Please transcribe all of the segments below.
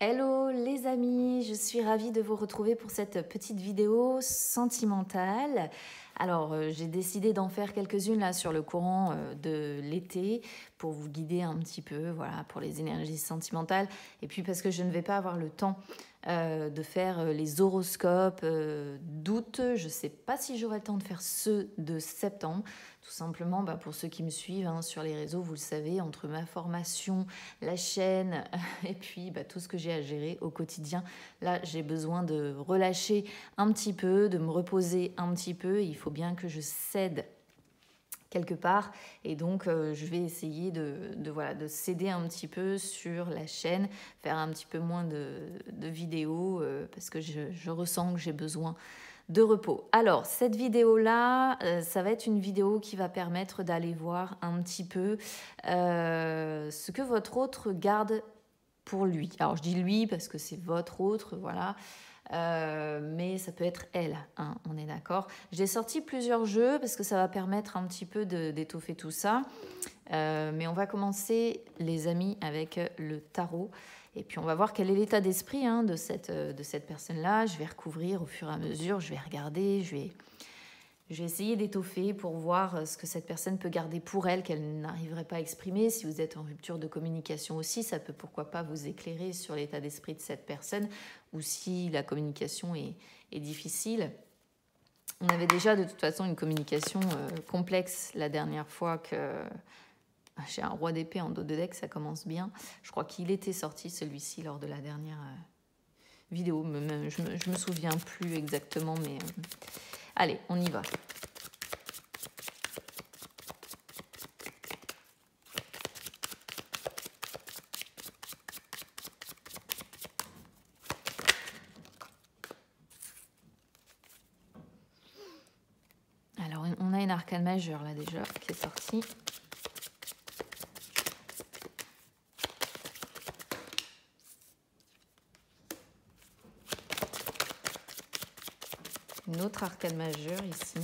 Hello les amis, je suis ravie de vous retrouver pour cette petite vidéo sentimentale. Alors j'ai décidé d'en faire quelques-unes là sur le courant de l'été pour vous guider un petit peu, voilà, pour les énergies sentimentales. Et puis parce que je ne vais pas avoir le temps de faire les horoscopes d'août. Je ne sais pas si j'aurai le temps de faire ceux de septembre. Tout simplement, pour ceux qui me suivent sur les réseaux, vous le savez, entre ma formation, la chaîne et puis tout ce que j'ai à gérer au quotidien, là j'ai besoin de relâcher un petit peu, de me reposer un petit peu. Il faut bien que je cède quelque part et donc je vais essayer de céder un petit peu sur la chaîne, faire un petit peu moins de vidéos parce que je ressens que j'ai besoin de repos. Alors cette vidéo là ça va être une vidéo qui va permettre d'aller voir un petit peu ce que votre autre garde pour lui. Alors je dis lui parce que c'est votre autre, voilà. Mais ça peut être elle, hein, on est d'accord. J'ai sorti plusieurs jeux parce que ça va permettre un petit peu d'étoffer tout ça. Mais on va commencer, les amis, avec le tarot. Et puis on va voir quel est l'état d'esprit de cette personne-là. Je vais recouvrir au fur et à mesure, je vais regarder, je vais essayer d'étoffer pour voir ce que cette personne peut garder pour elle, qu'elle n'arriverait pas à exprimer. Si vous êtes en rupture de communication aussi, ça peut pourquoi pas vous éclairer sur l'état d'esprit de cette personne, ou si la communication est difficile. On avait déjà de toute façon une communication complexe la dernière fois que j'ai un roi d'épée en dos de deck, ça commence bien. Je crois qu'il était sorti celui-ci lors de la dernière vidéo. Je me souviens plus exactement, mais allez, on y va. Alors, on a une arcane majeure là déjà qui est sortie. Une autre arcane majeure ici.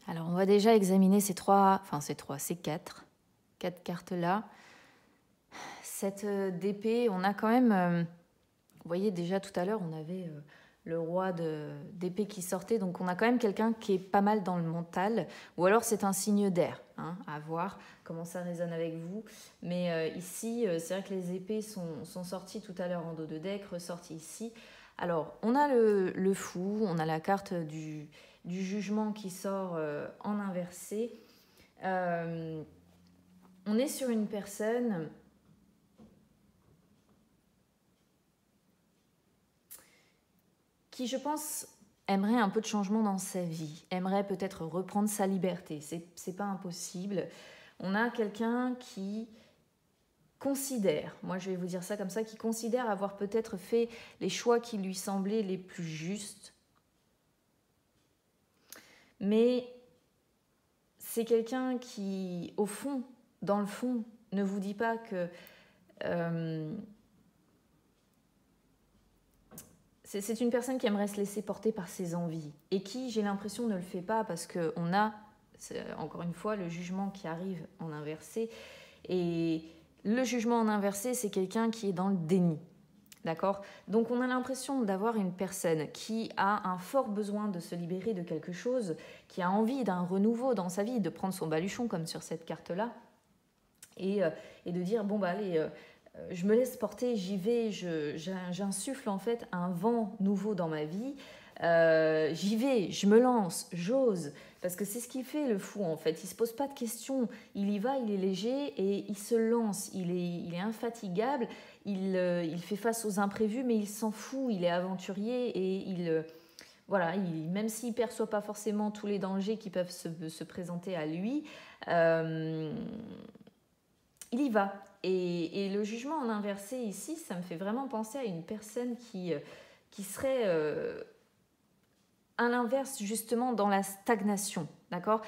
Alors, on va déjà examiner ces quatre cartes-là. Cette d'épée, on a quand même... vous voyez, déjà tout à l'heure, on avait le roi d'épée qui sortait. Donc, on a quand même quelqu'un qui est pas mal dans le mental. Ou alors, c'est un signe d'air, à voir comment ça résonne avec vous. Mais ici, c'est vrai que les épées sont sorties tout à l'heure en dos de deck, ressorties ici. Alors, on a le fou, on a la carte du jugement qui sort en inversé. On est sur une personne qui, je pense, aimerait un peu de changement dans sa vie, aimerait peut-être reprendre sa liberté. C'est pas impossible. On a quelqu'un qui considère, moi je vais vous dire ça comme ça, qui considère avoir peut-être fait les choix qui lui semblaient les plus justes. Mais c'est quelqu'un qui, au fond, dans le fond, ne vous dit pas que... c'est une personne qui aimerait se laisser porter par ses envies et qui, j'ai l'impression, ne le fait pas parce qu'on a, encore une fois, le jugement qui arrive en inversé. Et le jugement en inversé, c'est quelqu'un qui est dans le déni. D'accord ? Donc on a l'impression d'avoir une personne qui a un fort besoin de se libérer de quelque chose, qui a envie d'un renouveau dans sa vie, de prendre son baluchon comme sur cette carte-là, et de dire, bon allez, je me laisse porter, j'y vais, j'insuffle en fait un vent nouveau dans ma vie, j'y vais, je me lance, j'ose, parce que c'est ce qu'il fait le fou en fait, il ne se pose pas de questions, il y va, il est léger et il se lance, il est infatigable, il fait face aux imprévus mais il s'en fout, il est aventurier et voilà, même s'il ne perçoit pas forcément tous les dangers qui peuvent se présenter à lui, il y va. Et le jugement en inversé ici, ça me fait vraiment penser à une personne qui serait à l'inverse justement dans la stagnation, d'accord ?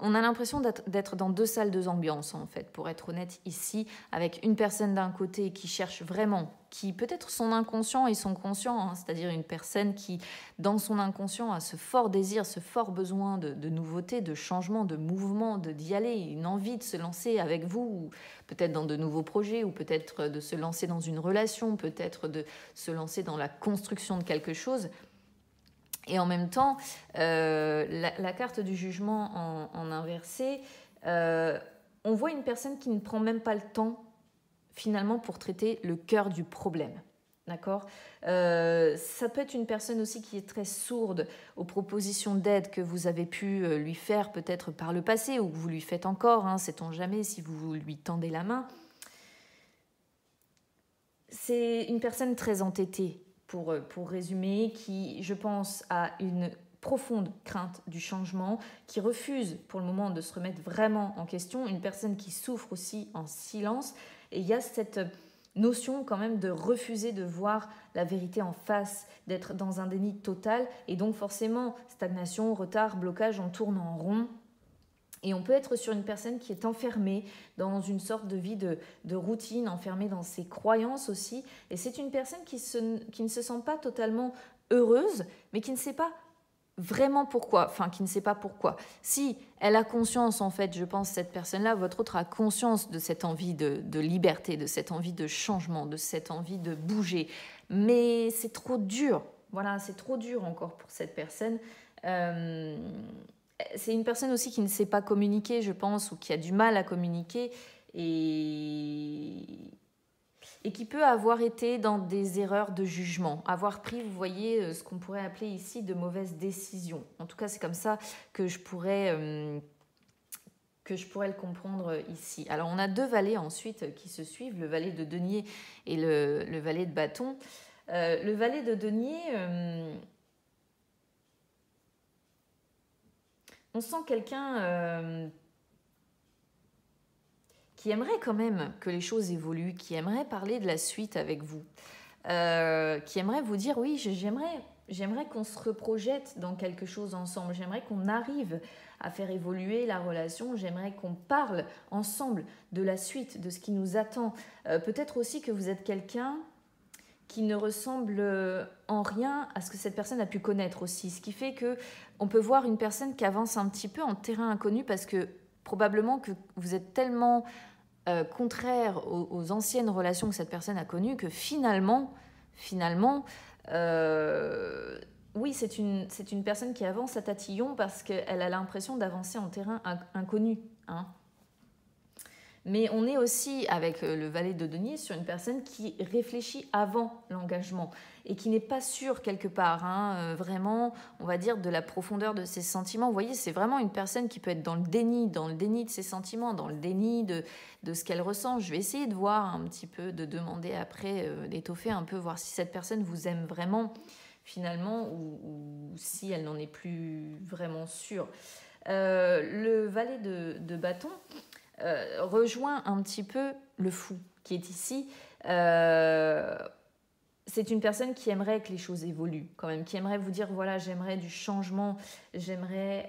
on a l'impression d'être dans deux salles, deux ambiances, en fait, pour être honnête ici, avec une personne d'un côté qui cherche vraiment, qui peut-être son inconscient et son conscient, hein, c'est-à-dire une personne qui, dans son inconscient, a ce fort désir, ce fort besoin de nouveauté, de changement, de mouvement, d'y aller, une envie de se lancer avec vous, ou peut-être dans de nouveaux projets, ou peut-être de se lancer dans une relation, peut-être de se lancer dans la construction de quelque chose. Et en même temps, la carte du jugement en inversé, on voit une personne qui ne prend même pas le temps, finalement, pour traiter le cœur du problème. D'accord ? Ça peut être une personne aussi qui est très sourde aux propositions d'aide que vous avez pu lui faire peut-être par le passé, ou que vous lui faites encore, hein, sait-on jamais si vous lui tendez la main. C'est une personne très entêtée, pour résumer, qui, je pense, a une profonde crainte du changement, qui refuse pour le moment de se remettre vraiment en question, une personne qui souffre aussi en silence. Et il y a cette notion quand même de refuser de voir la vérité en face, d'être dans un déni total, et donc forcément stagnation, retard, blocage, on tourne en rond. Et on peut être sur une personne qui est enfermée dans une sorte de vie de routine, enfermée dans ses croyances aussi. Et c'est une personne qui ne se sent pas totalement heureuse, mais qui ne sait pas vraiment pourquoi. Enfin, qui ne sait pas pourquoi. Si elle a conscience, en fait, je pense, cette personne-là, votre autre a conscience de cette envie de liberté, de cette envie de changement, de cette envie de bouger. Mais c'est trop dur. Voilà, c'est trop dur encore pour cette personne. C'est une personne aussi qui ne sait pas communiquer, je pense, ou qui a du mal à communiquer et qui peut avoir été dans des erreurs de jugement, avoir pris, vous voyez, ce qu'on pourrait appeler ici de mauvaises décisions. En tout cas, c'est comme ça que je pourrais le comprendre ici. Alors, on a deux valets ensuite qui se suivent, le valet de denier et le valet de bâton. Le valet de denier... on sent quelqu'un qui aimerait quand même que les choses évoluent, qui aimerait parler de la suite avec vous, qui aimerait vous dire oui, j'aimerais qu'on se reprojette dans quelque chose ensemble, j'aimerais qu'on arrive à faire évoluer la relation, j'aimerais qu'on parle ensemble de la suite, de ce qui nous attend. Peut-être aussi que vous êtes quelqu'un qui ne ressemble en rien à ce que cette personne a pu connaître aussi. Ce qui fait qu'on peut voir une personne qui avance un petit peu en terrain inconnu parce que probablement que vous êtes tellement contraire aux anciennes relations que cette personne a connues que finalement oui, c'est une personne qui avance à tatillon parce qu'elle a l'impression d'avancer en terrain inconnu, hein. Mais on est aussi, avec le valet de denier, sur une personne qui réfléchit avant l'engagement et qui n'est pas sûre quelque part, hein, vraiment, on va dire, de la profondeur de ses sentiments. Vous voyez, c'est vraiment une personne qui peut être dans le déni de ses sentiments, dans le déni de ce qu'elle ressent. Je vais essayer de voir un petit peu, de demander après, d'étoffer un peu, voir si cette personne vous aime vraiment, finalement, ou si elle n'en est plus vraiment sûre. Le valet de bâton... rejoint un petit peu le fou qui est ici. C'est une personne qui aimerait que les choses évoluent quand même, qui aimerait vous dire voilà, j'aimerais du changement, j'aimerais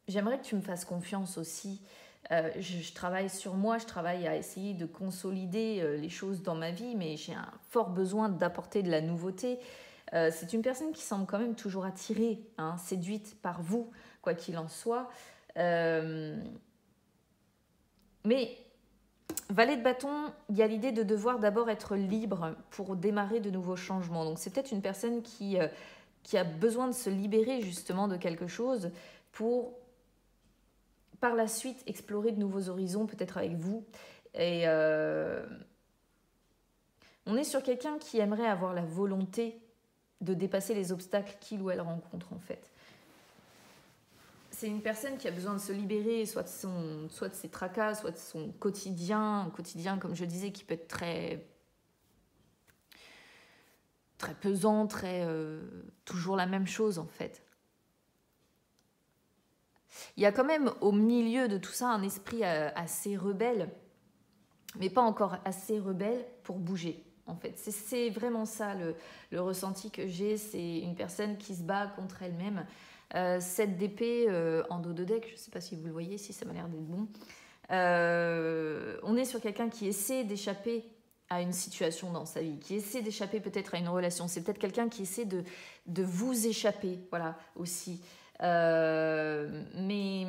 que tu me fasses confiance aussi. Je travaille sur moi, je travaille à essayer de consolider les choses dans ma vie, mais j'ai un fort besoin d'apporter de la nouveauté. C'est une personne qui semble quand même toujours attirée, hein, séduite par vous, quoi qu'il en soit. Mais valet de bâton, il y a l'idée de devoir d'abord être libre pour démarrer de nouveaux changements. Donc c'est peut-être une personne qui a besoin de se libérer justement de quelque chose pour par la suite explorer de nouveaux horizons, peut-être avec vous. Et on est sur quelqu'un qui aimerait avoir la volonté de dépasser les obstacles qu'il ou elle rencontre en fait. C'est une personne qui a besoin de se libérer, soit de ses tracas, soit de son quotidien. Un quotidien, comme je disais, qui peut être très pesant, toujours la même chose, en fait. Il y a quand même, au milieu de tout ça, un esprit assez rebelle, mais pas encore assez rebelle pour bouger, en fait. C'est vraiment ça, le ressenti que j'ai. C'est une personne qui se bat contre elle-même, 7 d'épée en dos de deck, je ne sais pas si vous le voyez, si ça m'a l'air d'être bon. On est sur quelqu'un qui essaie d'échapper à une situation dans sa vie, qui essaie d'échapper peut-être à une relation. C'est peut-être quelqu'un qui essaie de vous échapper, voilà, aussi. Mais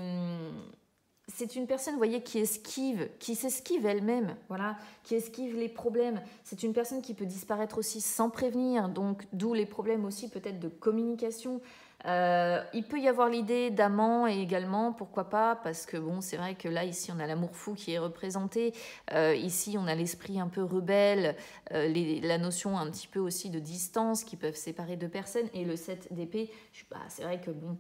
c'est une personne, vous voyez, qui s'esquive elle-même, voilà, qui esquive les problèmes. C'est une personne qui peut disparaître aussi sans prévenir, donc d'où les problèmes aussi peut-être de communication. Il peut y avoir l'idée d'amant également, pourquoi pas, parce que bon, c'est vrai que là, ici, on a l'amour fou qui est représenté. Ici, on a l'esprit un peu rebelle, la notion un petit peu aussi de distance qui peuvent séparer deux personnes. Et le 7 d'épée, c'est vrai que bon,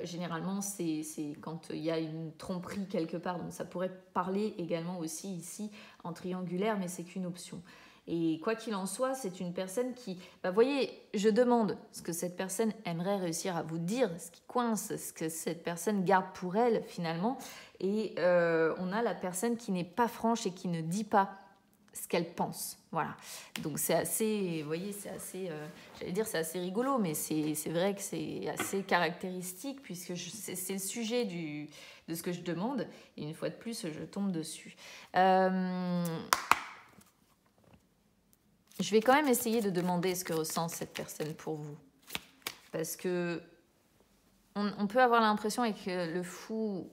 généralement, c'est quand il y a une tromperie quelque part. Donc ça pourrait parler également aussi ici en triangulaire, mais c'est qu'une option. Et quoi qu'il en soit, c'est une personne qui... voyez, je demande ce que cette personne aimerait réussir à vous dire, ce qui coince, ce que cette personne garde pour elle finalement. Et on a la personne qui n'est pas franche et qui ne dit pas ce qu'elle pense. Voilà. Donc c'est assez, vous voyez, c'est assez, j'allais dire c'est assez rigolo, mais c'est vrai que c'est assez caractéristique puisque c'est le sujet de ce que je demande. Et une fois de plus, je tombe dessus. Je vais quand même essayer de demander ce que ressent cette personne pour vous. Parce que on peut avoir l'impression avec le fou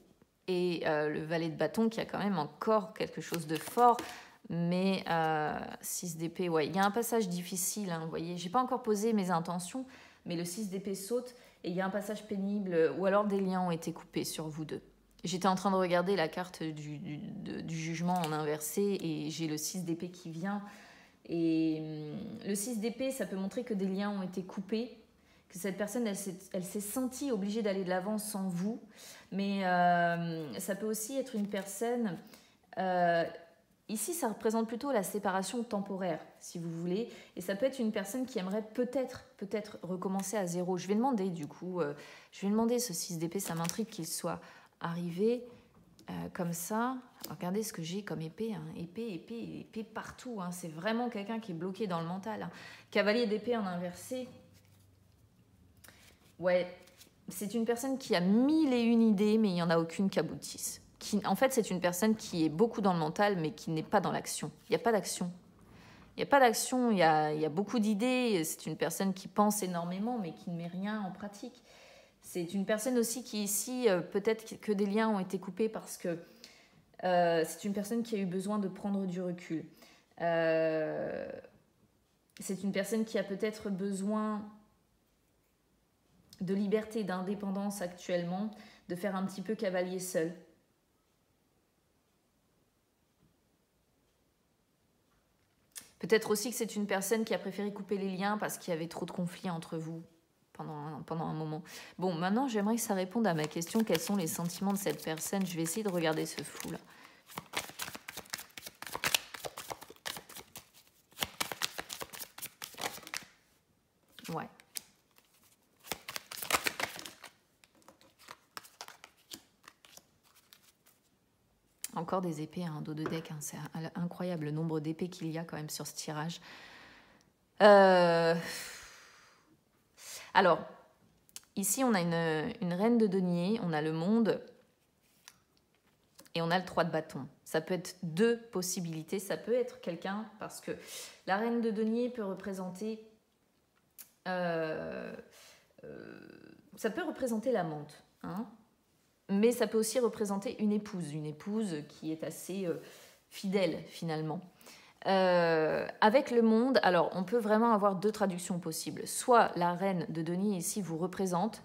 et le valet de bâton qu'il y a quand même encore quelque chose de fort. Mais 6 d'épée, ouais, il y a un passage difficile, hein, vous voyez. Je n'ai pas encore posé mes intentions, mais le 6 d'épée saute et il y a un passage pénible ou alors des liens ont été coupés sur vous deux. J'étais en train de regarder la carte du jugement en inversé et j'ai le 6 d'épée qui vient. Et le 6 d'épée, ça peut montrer que des liens ont été coupés, que cette personne, elle s'est sentie obligée d'aller de l'avant sans vous. Mais ça peut aussi être une personne... ici, ça représente plutôt la séparation temporaire, si vous voulez. Et ça peut être une personne qui aimerait peut-être recommencer à zéro. Je vais demander, du coup, ce 6 d'épée, ça m'intrigue qu'il soit arrivé... comme ça, regardez ce que j'ai comme épée, hein. Épée partout, hein. C'est vraiment quelqu'un qui est bloqué dans le mental, hein. Cavalier d'épée en inversé, ouais, c'est une personne qui a 1001 idées, mais il n'y en a aucune qui aboutisse. En fait, c'est une personne qui est beaucoup dans le mental, mais qui n'est pas dans l'action. Il n'y a pas d'action. Il y a beaucoup d'idées, c'est une personne qui pense énormément, mais qui ne met rien en pratique. C'est une personne aussi qui ici, peut-être que des liens ont été coupés parce que c'est une personne qui a eu besoin de prendre du recul. C'est une personne qui a peut-être besoin de liberté, d'indépendance actuellement, de faire un petit peu cavalier seul. Peut-être aussi que c'est une personne qui a préféré couper les liens parce qu'il y avait trop de conflits entre vous. Pendant un moment. Bon, maintenant, j'aimerais que ça réponde à ma question. Quels sont les sentiments de cette personne? Je vais essayer de regarder ce fou-là. Ouais. Encore des épées, un dos de deck. Hein. C'est incroyable le nombre d'épées qu'il y a quand même sur ce tirage. Alors, ici, on a une reine de denier, on a le monde et on a le 3 de bâton. Ça peut être deux possibilités. Ça peut être quelqu'un, parce que la reine de denier peut représenter... ça peut représenter l'amante, hein, mais ça peut aussi représenter une épouse qui est assez fidèle finalement. Avec le monde, alors on peut vraiment avoir deux traductions possibles. Soit la reine de denier ici vous représente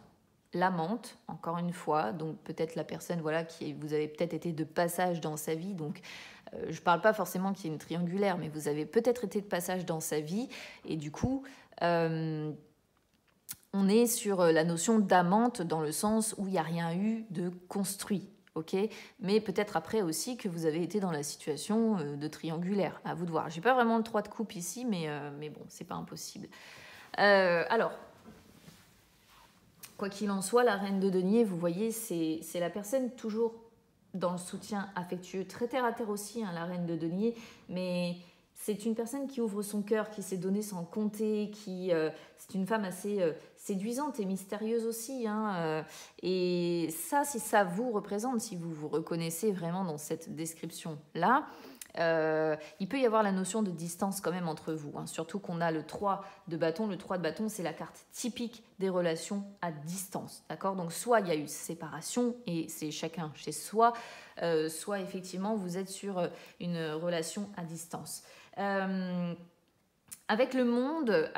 l'amante, encore une fois, donc peut-être la personne voilà, qui vous avez peut-être été de passage dans sa vie, donc je ne parle pas forcément qu'il y ait une triangulaire, mais vous avez peut-être été de passage dans sa vie, et du coup, on est sur la notion d'amante dans le sens où il n'y a rien eu de construit. Okay, mais peut-être après aussi que vous avez été dans la situation de triangulaire. À vous de voir. J'ai pas vraiment le 3 de coupe ici, mais bon, c'est pas impossible. Alors, quoi qu'il en soit, la reine de denier, vous voyez, c'est la personne toujours dans le soutien affectueux, très terre à terre aussi, hein, la reine de denier, mais c'est une personne qui ouvre son cœur, qui s'est donné sans compter, c'est une femme assez séduisante et mystérieuse aussi. Hein, et ça, si ça vous représente, si vous vous reconnaissez vraiment dans cette description-là, il peut y avoir la notion de distance quand même entre vous. Hein, surtout qu'on a le 3 de bâton. Le 3 de bâton, c'est la carte typique des relations à distance. D'accord ? Donc soit il y a eu séparation et c'est chacun chez soi, soit effectivement vous êtes sur une relation à distance. Avec le monde,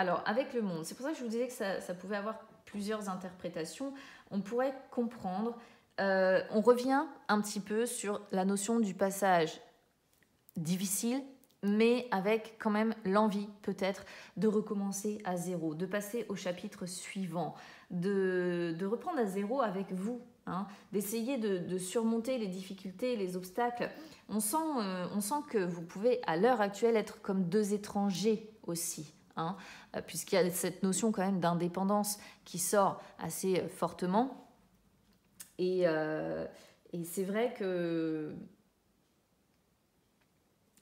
c'est pour ça que je vous disais que ça pouvait avoir plusieurs interprétations. On pourrait comprendre, on revient un petit peu sur la notion du passage difficile, mais avec quand même l'envie peut-être de recommencer à zéro, de passer au chapitre suivant, de reprendre à zéro avec vous, hein, d'essayer de surmonter les difficultés, les obstacles. On sent que vous pouvez à l'heure actuelle être comme deux étrangers aussi, hein, puisqu'il y a cette notion quand même d'indépendance qui sort assez fortement. Et c'est vrai que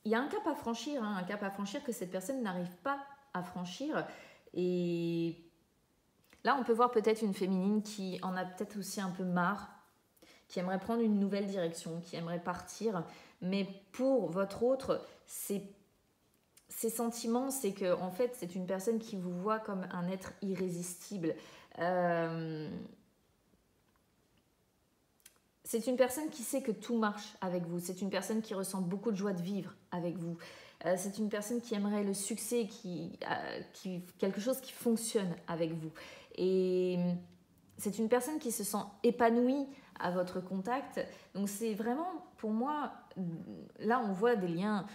il y a un cap à franchir, hein, un cap à franchir que cette personne n'arrive pas à franchir. Et là, on peut voir peut-être une féminine qui en a peut-être aussi un peu marre, qui aimerait prendre une nouvelle direction, qui aimerait partir. Mais pour votre autre, ses sentiments, c'est que en fait, c'est une personne qui vous voit comme un être irrésistible. C'est une personne qui sait que tout marche avec vous. C'est une personne qui ressent beaucoup de joie de vivre avec vous. C'est une personne qui aimerait le succès, quelque chose qui fonctionne avec vous. Et c'est une personne qui se sent épanouie à votre contact. Donc c'est vraiment, pour moi, là on voit des liens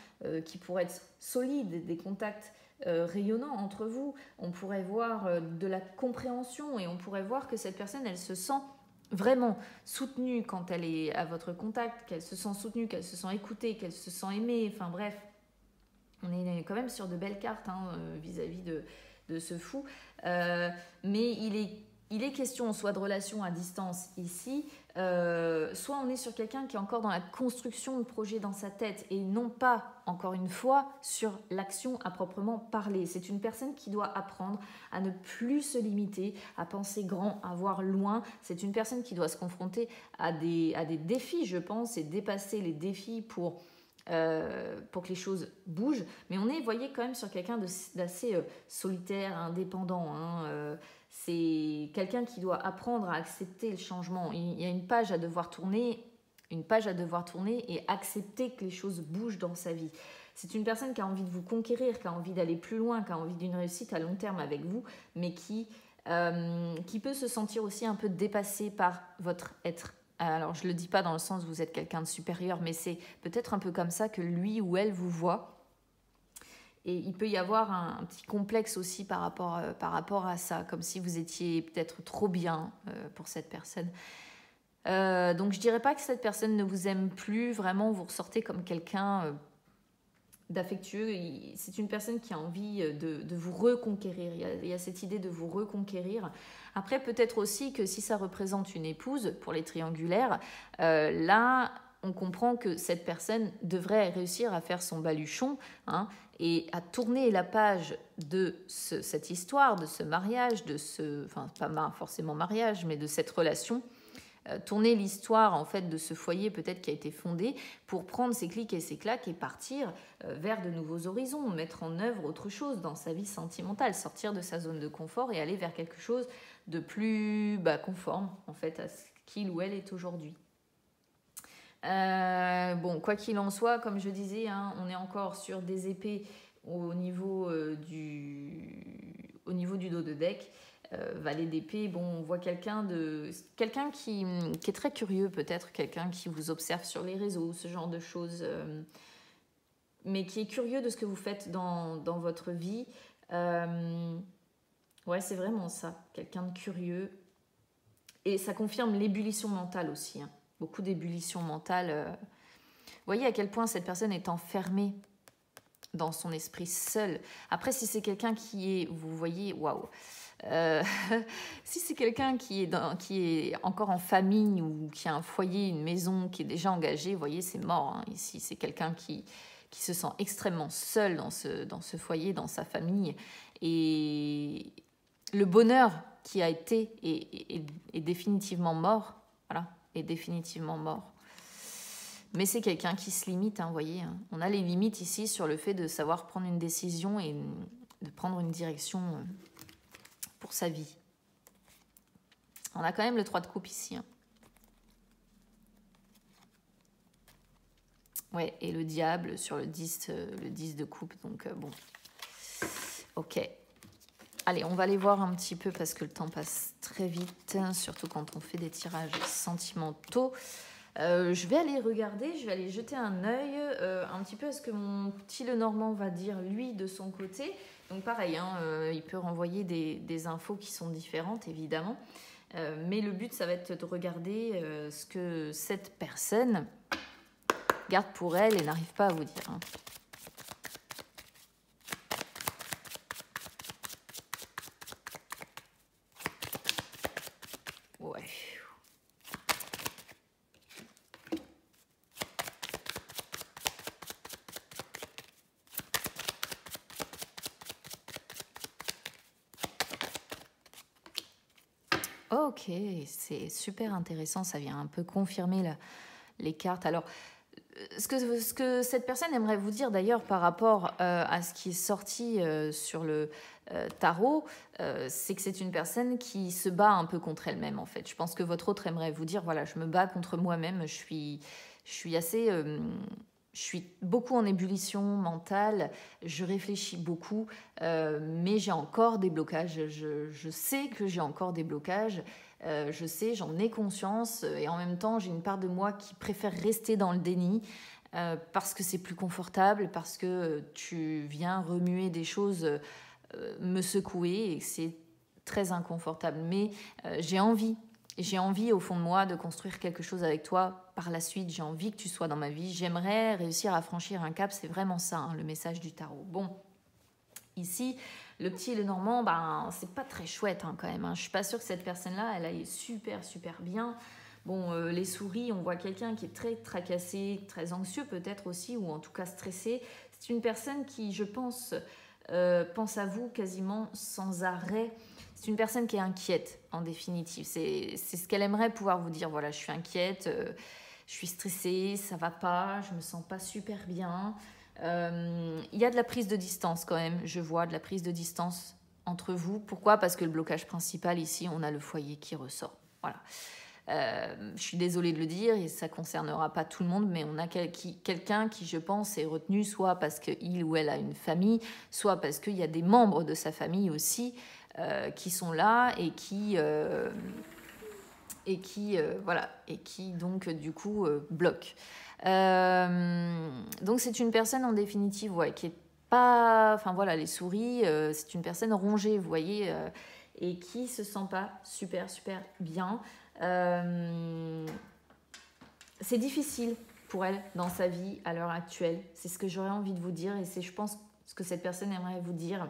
qui pourraient être solides, des contacts rayonnants entre vous. On pourrait voir de la compréhension et on pourrait voir que cette personne, elle se sent vraiment soutenue quand elle est à votre contact, qu'elle se sent soutenue, qu'elle se sent écoutée, qu'elle se sent aimée. Enfin bref, on est quand même sur de belles cartes hein, vis-à-vis de ce fou. Mais il est question soit de relation à distance ici, soit on est sur quelqu'un qui est encore dans la construction de projets dans sa tête et non pas, encore une fois, sur l'action à proprement parler. C'est une personne qui doit apprendre à ne plus se limiter, à penser grand, à voir loin. C'est une personne qui doit se confronter à des défis, je pense, et dépasser les défis pour que les choses bougent. Mais on est, vous voyez, quand même sur quelqu'un d'assez solitaire, indépendant, hein, c'est quelqu'un qui doit apprendre à accepter le changement. Il y a une page à devoir tourner et accepter que les choses bougent dans sa vie. C'est une personne qui a envie de vous conquérir, qui a envie d'aller plus loin, qui a envie d'une réussite à long terme avec vous, mais qui peut se sentir aussi un peu dépassée par votre être. Alors, je ne le dis pas dans le sens où vous êtes quelqu'un de supérieur, mais c'est peut-être un peu comme ça que lui ou elle vous voit. Et il peut y avoir un petit complexe aussi par rapport à ça, comme si vous étiez peut-être trop bien pour cette personne. Donc je dirais pas que cette personne ne vous aime plus, vraiment vous ressortez comme quelqu'un d'affectueux. C'est une personne qui a envie de vous reconquérir, il y a cette idée de vous reconquérir. Après peut-être aussi que si ça représente une épouse pour les triangulaires, là on comprend que cette personne devrait réussir à faire son baluchon, hein, et à tourner la page de cette histoire, de ce mariage, enfin pas forcément mariage, mais de cette relation, tourner l'histoire en fait de ce foyer peut-être qui a été fondé pour prendre ses clics et ses claques et partir vers de nouveaux horizons, mettre en œuvre autre chose dans sa vie sentimentale, sortir de sa zone de confort et aller vers quelque chose de plus conforme en fait à ce qu'il ou elle est aujourd'hui. Bon, quoi qu'il en soit, comme je disais, hein, on est encore sur des épées au niveau du dos de deck. Valet d'épée, bon, on voit quelqu'un qui est très curieux, peut-être quelqu'un qui vous observe sur les réseaux, ce genre de choses, mais qui est curieux de ce que vous faites dans votre vie. Ouais, c'est vraiment ça, quelqu'un de curieux. Et ça confirme l'ébullition mentale aussi, hein. Beaucoup d'ébullition mentale. Vous voyez à quel point cette personne est enfermée dans son esprit seul. Après, si c'est quelqu'un qui est, vous voyez, waouh. Si c'est quelqu'un qui est encore en famille ou qui a un foyer, une maison qui est déjà engagée, vous voyez, c'est mort, hein. Ici, c'est quelqu'un qui qui se sent extrêmement seul dans ce foyer, dans sa famille. Et le bonheur qui a été est définitivement mort. Voilà, est définitivement mort. Mais c'est quelqu'un qui se limite, vous voyez. On a les limites ici sur le fait de savoir prendre une décision et de prendre une direction pour sa vie. On a quand même le 3 de coupe ici. Ouais, et le diable sur le 10 de coupe. Donc, bon. Ok. Allez, on va aller voir un petit peu parce que le temps passe très vite, surtout quand on fait des tirages sentimentaux. Je vais aller regarder, je vais aller jeter un œil un petit peu à ce que mon petit Lenormand va dire, lui, de son côté. Donc pareil, il peut renvoyer des infos qui sont différentes, évidemment. Mais le but, ça va être de regarder ce que cette personne garde pour elle et n'arrive pas à vous dire. Ouais. Ok, c'est super intéressant, ça vient un peu confirmer les cartes. Alors, ce que cette personne aimerait vous dire d'ailleurs par rapport à ce qui est sorti sur le tarot, c'est que c'est une personne qui se bat un peu contre elle-même en fait. Je pense que votre autre aimerait vous dire, voilà, je me bats contre moi-même, je suis assez... je suis beaucoup en ébullition mentale, je réfléchis beaucoup, mais j'ai encore des blocages. Je sais que j'ai encore des blocages, je sais, j'en ai conscience, et en même temps, j'ai une part de moi qui préfère rester dans le déni parce que c'est plus confortable, parce que tu viens remuer des choses, me secouer, et c'est très inconfortable. Mais j'ai envie au fond de moi de construire quelque chose avec toi par la suite. J'ai envie que tu sois dans ma vie. J'aimerais réussir à franchir un cap. C'est vraiment ça, le message du tarot. Bon, ici, le petit Lenormand, c'est pas très chouette quand même. Je suis pas sûre que cette personne-là, elle aille super, super bien. Bon, les souris, on voit quelqu'un qui est très tracassé, très anxieux peut-être aussi, ou en tout cas stressé. C'est une personne qui, je pense, pense à vous quasiment sans arrêt. C'est une personne qui est inquiète, en définitive. C'est ce qu'elle aimerait pouvoir vous dire. Voilà, je suis inquiète, je suis stressée, ça va pas, je me sens pas super bien. Il y a de la prise de distance quand même. Je vois de la prise de distance entre vous. Pourquoi ? Parce que le blocage principal ici, on a le foyer qui ressort. Voilà. Je suis désolée de le dire et ça ne concernera pas tout le monde, mais on a quelqu'un qui, je pense, est retenu soit parce qu'il ou elle a une famille, soit parce qu'il y a des membres de sa famille aussi qui sont là et qui donc du coup bloquent. Donc c'est une personne en définitive qui est pas... Enfin voilà, les souris, c'est une personne rongée, vous voyez, et qui se sent pas super, super bien. C'est difficile pour elle dans sa vie à l'heure actuelle. C'est ce que j'aurais envie de vous dire et c'est, je pense, ce que cette personne aimerait vous dire.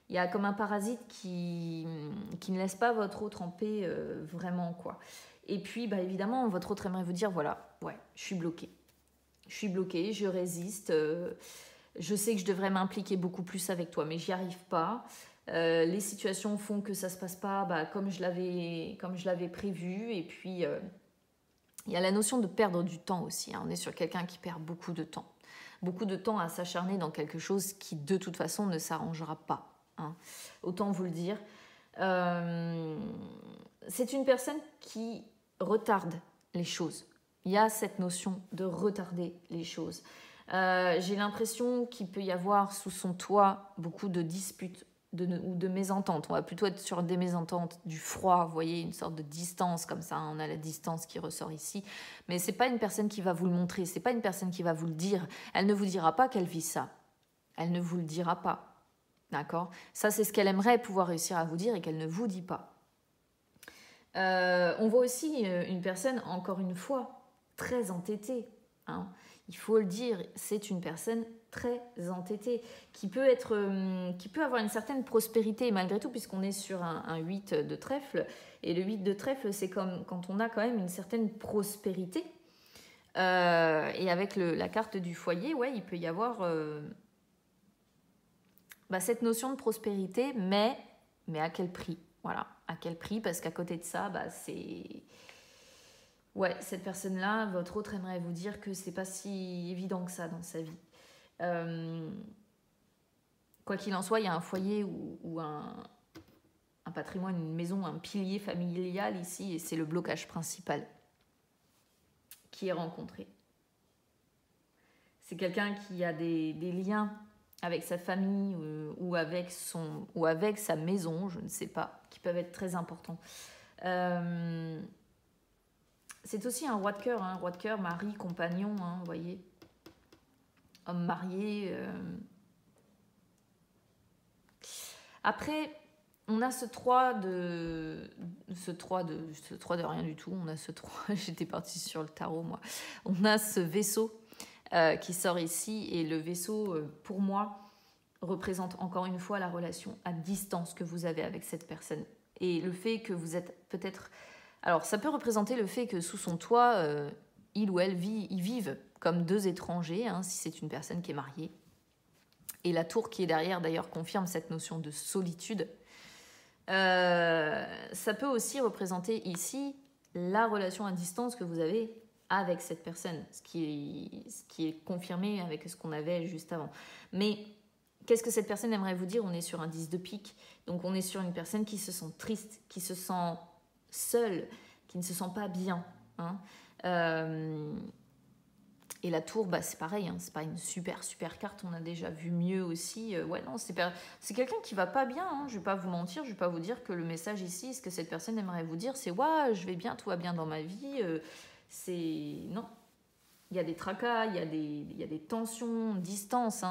Il y a comme un parasite qui ne laisse pas votre autre en paix vraiment, quoi. Et puis, évidemment, votre autre aimerait vous dire, voilà, ouais, je suis bloquée. Je suis bloquée, je résiste. Je sais que je devrais m'impliquer beaucoup plus avec toi, mais j'y arrive pas. Les situations font que ça se passe pas comme je l'avais prévu. Et puis, il y a la notion de perdre du temps aussi. On est sur quelqu'un qui perd beaucoup de temps. Beaucoup de temps à s'acharner dans quelque chose qui, de toute façon, ne s'arrangera pas. Autant vous le dire. C'est une personne qui retarde les choses. Il y a cette notion de retarder les choses. J'ai l'impression qu'il peut y avoir sous son toit beaucoup de disputes ou de mésententes. On va plutôt être sur des mésententes, du froid, vous voyez, une sorte de distance comme ça. On a la distance qui ressort ici. Mais ce n'est pas une personne qui va vous le montrer, ce n'est pas une personne qui va vous le dire. Elle ne vous dira pas qu'elle vit ça. Elle ne vous le dira pas. D'accord ? Ça, c'est ce qu'elle aimerait pouvoir réussir à vous dire et qu'elle ne vous dit pas. On voit aussi une personne, encore une fois, très entêtée. Il faut le dire, c'est une personne très entêtée, qui peut avoir une certaine prospérité malgré tout, puisqu'on est sur un 8 de trèfle. Et le 8 de trèfle, c'est comme quand on a quand même une certaine prospérité. Et avec la carte du foyer, ouais, il peut y avoir cette notion de prospérité, mais à quel prix? Voilà, à quel prix? Parce qu'à côté de ça, c'est... Ouais, cette personne-là, votre autre aimerait vous dire que c'est pas si évident que ça dans sa vie. Quoi qu'il en soit, il y a un foyer ou un patrimoine, une maison, un pilier familial ici, et c'est le blocage principal qui est rencontré. C'est quelqu'un qui a des liens avec sa famille ou avec sa maison, je ne sais pas, qui peuvent être très importants. C'est aussi un roi de cœur, roi de cœur, mari, compagnon, vous voyez, homme marié. Après, on a ce 3 de rien du tout. On a ce 3, j'étais partie sur le tarot moi. On a ce vaisseau qui sort ici, et le vaisseau, pour moi, représente encore une fois la relation à distance que vous avez avec cette personne. Et le fait que vous êtes peut-être... Alors, ça peut représenter le fait que sous son toit, il ou elle ils vivent comme deux étrangers, si c'est une personne qui est mariée. Et la tour qui est derrière, d'ailleurs, confirme cette notion de solitude. Ça peut aussi représenter ici la relation à distance que vous avez avec cette personne, ce qui est confirmé avec ce qu'on avait juste avant. Mais qu'est-ce que cette personne aimerait vous dire? On est sur un 10 de pique, donc on est sur une personne qui se sent triste, qui se sent seule, qui ne se sent pas bien. Et la tour, c'est pareil, c'est pas une super carte, on a déjà vu mieux aussi. Ouais, non, c'est quelqu'un qui va pas bien, je vais pas vous mentir, je vais pas vous dire que le message ici, ce que cette personne aimerait vous dire, c'est « ouais, je vais bien, tout va bien dans ma vie », non. Il y a des tracas, il y a des tensions, distance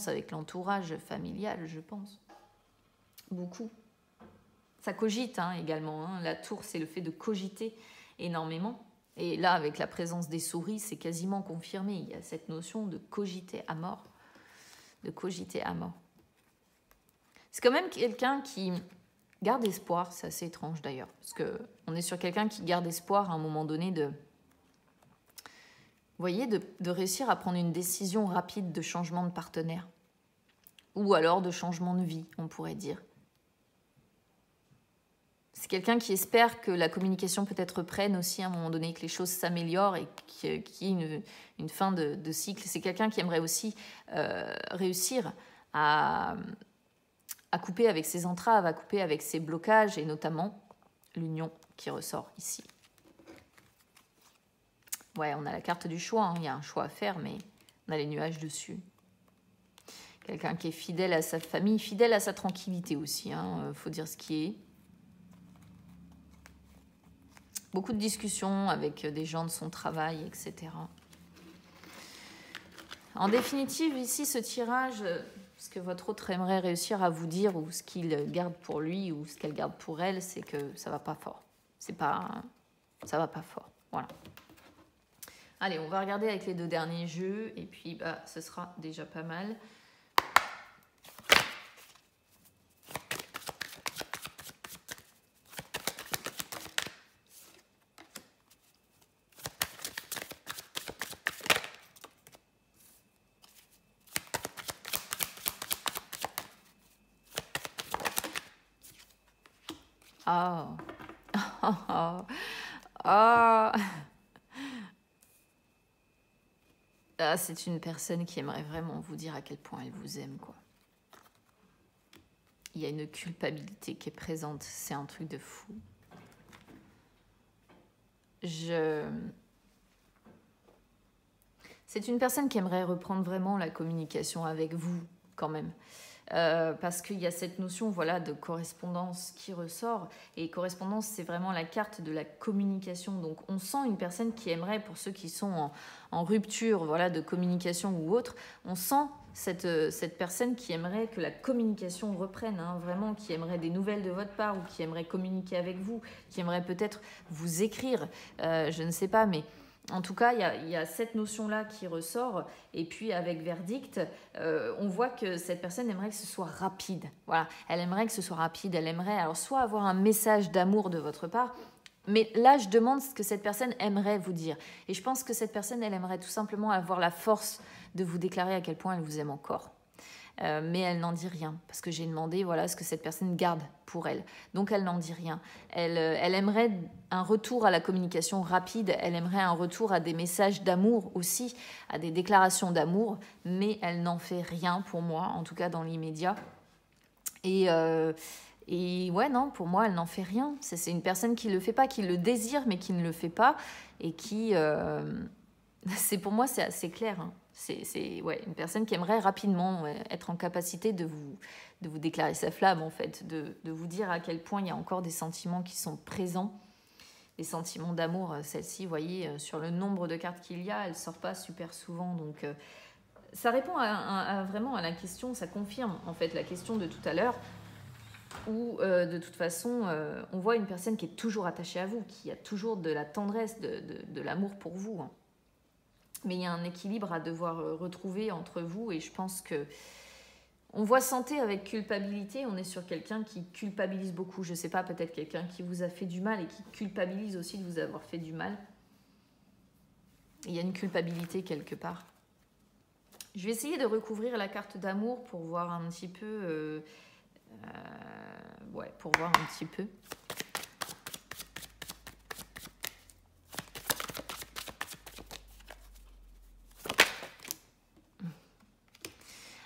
avec l'entourage familial, je pense. Beaucoup. Ça cogite également, la tour, c'est le fait de cogiter énormément. Et là, avec la présence des souris, c'est quasiment confirmé. Il y a cette notion de cogiter à mort. De cogiter à mort. C'est quand même quelqu'un qui garde espoir. C'est assez étrange d'ailleurs. Parce qu'on est sur quelqu'un qui garde espoir à un moment donné de... Vous voyez, de réussir à prendre une décision rapide de changement de partenaire. Ou alors de changement de vie, on pourrait dire. C'est quelqu'un qui espère que la communication peut-être reprenne aussi à un moment donné, que les choses s'améliorent et qu'il y ait une fin de cycle. C'est quelqu'un qui aimerait aussi réussir à couper avec ses entraves, à couper avec ses blocages, et notamment l'union qui ressort ici. Ouais, on a la carte du choix, il y a un choix à faire, mais on a les nuages dessus. Quelqu'un qui est fidèle à sa famille, fidèle à sa tranquillité aussi, faut dire ce qui est. Beaucoup de discussions avec des gens de son travail, etc. En définitive, ici, ce tirage, ce que votre autre aimerait réussir à vous dire, ou ce qu'il garde pour lui, ou ce qu'elle garde pour elle, c'est que ça va pas fort. Ça va pas fort. Voilà. Allez, on va regarder avec les 2 derniers jeux, et puis ce sera déjà pas mal. Oh. Oh. Oh. Oh. Ah, c'est une personne qui aimerait vraiment vous dire à quel point elle vous aime, quoi. Il y a une culpabilité qui est présente, c'est un truc de fou. C'est une personne qui aimerait reprendre vraiment la communication avec vous, quand même. Parce qu'il y a cette notion de correspondance qui ressort. Et correspondance, c'est vraiment la carte de la communication. Donc, on sent une personne qui aimerait, pour ceux qui sont en rupture de communication ou autre, on sent cette personne qui aimerait que la communication reprenne, vraiment, qui aimerait des nouvelles de votre part, ou qui aimerait communiquer avec vous, qui aimerait peut-être vous écrire, je ne sais pas, mais... En tout cas, il y a cette notion-là qui ressort. Et puis, avec Verdict, on voit que cette personne aimerait que ce soit rapide. Voilà, elle aimerait que ce soit rapide. Elle aimerait alors soit avoir un message d'amour de votre part, Mais là, je demande ce que cette personne aimerait vous dire. Et je pense que cette personne, elle aimerait tout simplement avoir la force de vous déclarer à quel point elle vous aime encore. Mais elle n'en dit rien, parce que j'ai demandé voilà, ce que cette personne garde pour elle. Donc elle n'en dit rien. Elle aimerait un retour à la communication rapide, elle aimerait un retour à des messages d'amour aussi, à des déclarations d'amour, mais elle n'en fait rien pour moi, en tout cas dans l'immédiat. Et ouais, non, pour moi, elle n'en fait rien. C'est une personne qui ne le fait pas, qui le désire, mais qui ne le fait pas, et qui... pour moi, c'est assez clair, hein. C'est ouais, une personne qui aimerait rapidement être en capacité de vous déclarer sa flamme, en fait, de vous dire à quel point il y a encore des sentiments qui sont présents, des sentiments d'amour. Celle-ci, vous voyez, sur le nombre de cartes qu'il y a, elle ne sort pas super souvent. Donc, ça répond vraiment à la question, ça confirme, en fait, la question de tout à l'heure, où, de toute façon, on voit une personne qui est toujours attachée à vous, qui a toujours de la tendresse, de l'amour pour vous, hein. Mais il y a un équilibre à devoir retrouver entre vous et je pense que on voit santé avec culpabilité. On est sur quelqu'un qui culpabilise beaucoup. Je ne sais pas, peut-être quelqu'un qui vous a fait du mal et qui culpabilise aussi de vous avoir fait du mal. Il y a une culpabilité quelque part. Je vais essayer de recouvrir la carte d'amour pour voir un petit peu... ouais, pour voir un petit peu.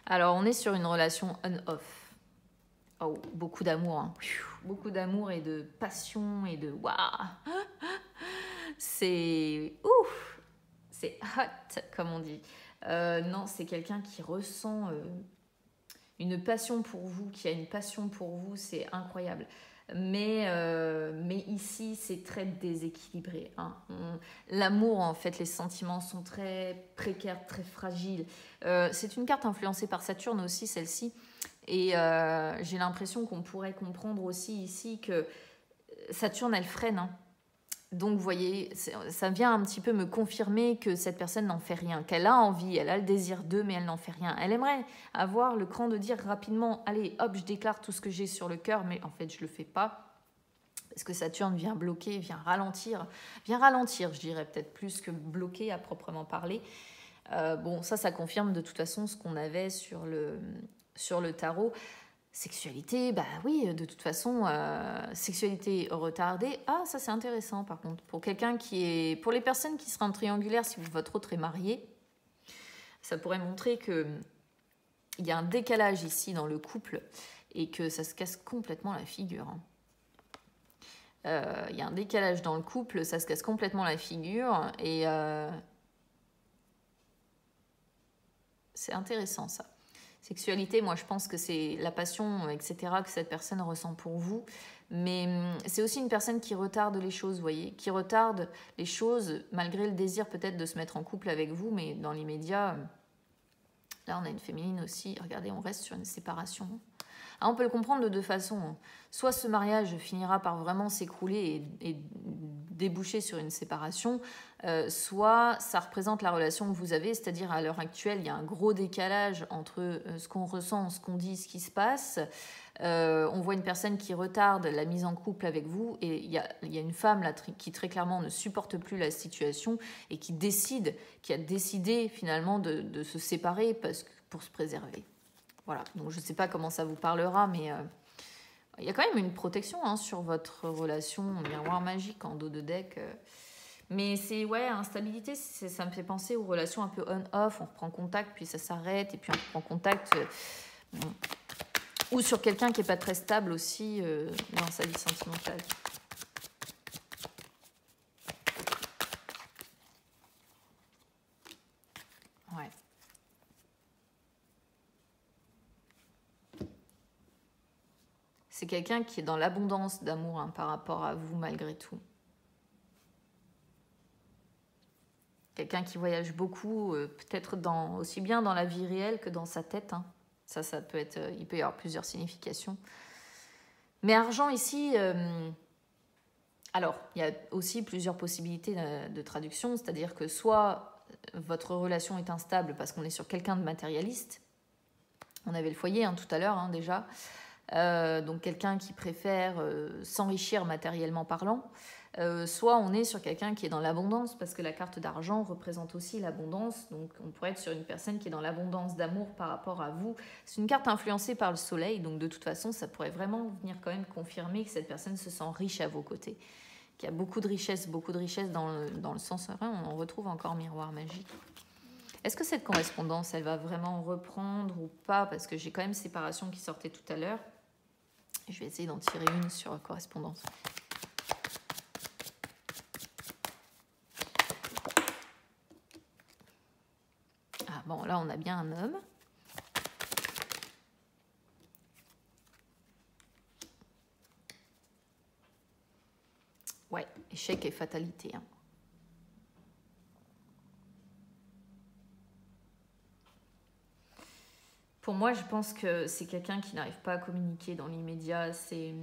Alors, on est sur une relation on-off. Oh, beaucoup d'amour, hein. Beaucoup d'amour et de passion et de waouh. C'est ouf, c'est hot, comme on dit. Non, c'est quelqu'un qui ressent une passion pour vous, qui a une passion pour vous, c'est incroyable. Mais ici, c'est très déséquilibré, hein. L'amour, en fait, les sentiments sont très précaires, très fragiles. C'est une carte influencée par Saturne aussi, celle-ci. Et j'ai l'impression qu'on pourrait comprendre aussi ici que Saturne, elle freine, hein. Donc, vous voyez, ça vient un petit peu me confirmer que cette personne n'en fait rien, qu'elle a envie, elle a le désir d'eux, mais elle n'en fait rien. Elle aimerait avoir le cran de dire rapidement, allez, hop, je déclare tout ce que j'ai sur le cœur, mais en fait, je ne le fais pas. Parce que Saturne vient bloquer, vient ralentir, je dirais peut-être plus que bloquer à proprement parler. Bon, ça confirme de toute façon ce qu'on avait sur le tarot. Sexualité, bah oui, de toute façon, sexualité retardée. Ah, ça c'est intéressant par contre. Pour quelqu'un pour les personnes qui seraient en triangulaire, si votre autre est marié, ça pourrait montrer qu'il y a un décalage ici dans le couple et que ça se casse complètement la figure, hein. Il y a un décalage dans le couple, ça se casse complètement la figure et c'est intéressant ça. Sexualité, moi je pense que c'est la passion, etc. que cette personne ressent pour vous. Mais c'est aussi une personne qui retarde les choses, vous voyez, qui retarde les choses malgré le désir peut-être de se mettre en couple avec vous, mais dans l'immédiat, là on a une féminine aussi, regardez, on reste sur une séparation. Ah, on peut le comprendre de deux façons, hein. Soit ce mariage finira par vraiment s'écrouler et déboucher sur une séparation, soit ça représente la relation que vous avez, c'est-à-dire à l'heure actuelle, il y a un gros décalage entre ce qu'on ressent, ce qu'on dit, ce qui se passe. On voit une personne qui retarde la mise en couple avec vous et il y a une femme là, qui très clairement ne supporte plus la situation et qui a décidé finalement de se séparer pour se préserver. Voilà, donc je ne sais pas comment ça vous parlera, mais il y a quand même une protection, hein, sur votre relation, miroir magique en dos de deck. Mais c'est, ouais, instabilité, ça me fait penser aux relations un peu on-off, on reprend contact, puis ça s'arrête, et puis on reprend contact. Bon. Ou sur quelqu'un qui n'est pas très stable aussi dans sa vie sentimentale. Ouais. C'est quelqu'un qui est dans l'abondance d'amour, hein, par rapport à vous malgré tout. Quelqu'un qui voyage beaucoup, peut-être aussi bien dans la vie réelle que dans sa tête, hein. Ça peut être, il peut y avoir plusieurs significations. Mais argent ici, alors il y a aussi plusieurs possibilités de traduction, c'est-à-dire que soit votre relation est instable parce qu'on est sur quelqu'un de matérialiste. On avait le foyer, hein, tout à l'heure, hein, déjà. Donc quelqu'un qui préfère s'enrichir matériellement parlant. soit on est sur quelqu'un qui est dans l'abondance, parce que la carte d'argent représente aussi l'abondance, donc on pourrait être sur une personne qui est dans l'abondance d'amour par rapport à vous. C'est une carte influencée par le soleil, donc de toute façon ça pourrait vraiment venir quand même confirmer que cette personne se sent riche à vos côtés, qu'il y a beaucoup de richesse dans le sens vrai, on en retrouve encore miroir magique. Est-ce que cette correspondance, elle va vraiment reprendre ou pas? Parce que j'ai quand même séparation qui sortait tout à l'heure. Je vais essayer d'en tirer une sur correspondance. Ah bon, là on a bien un homme. Ouais, échec et fatalité. Hein. Pour moi, je pense que c'est quelqu'un qui n'arrive pas à communiquer dans l'immédiat. C'est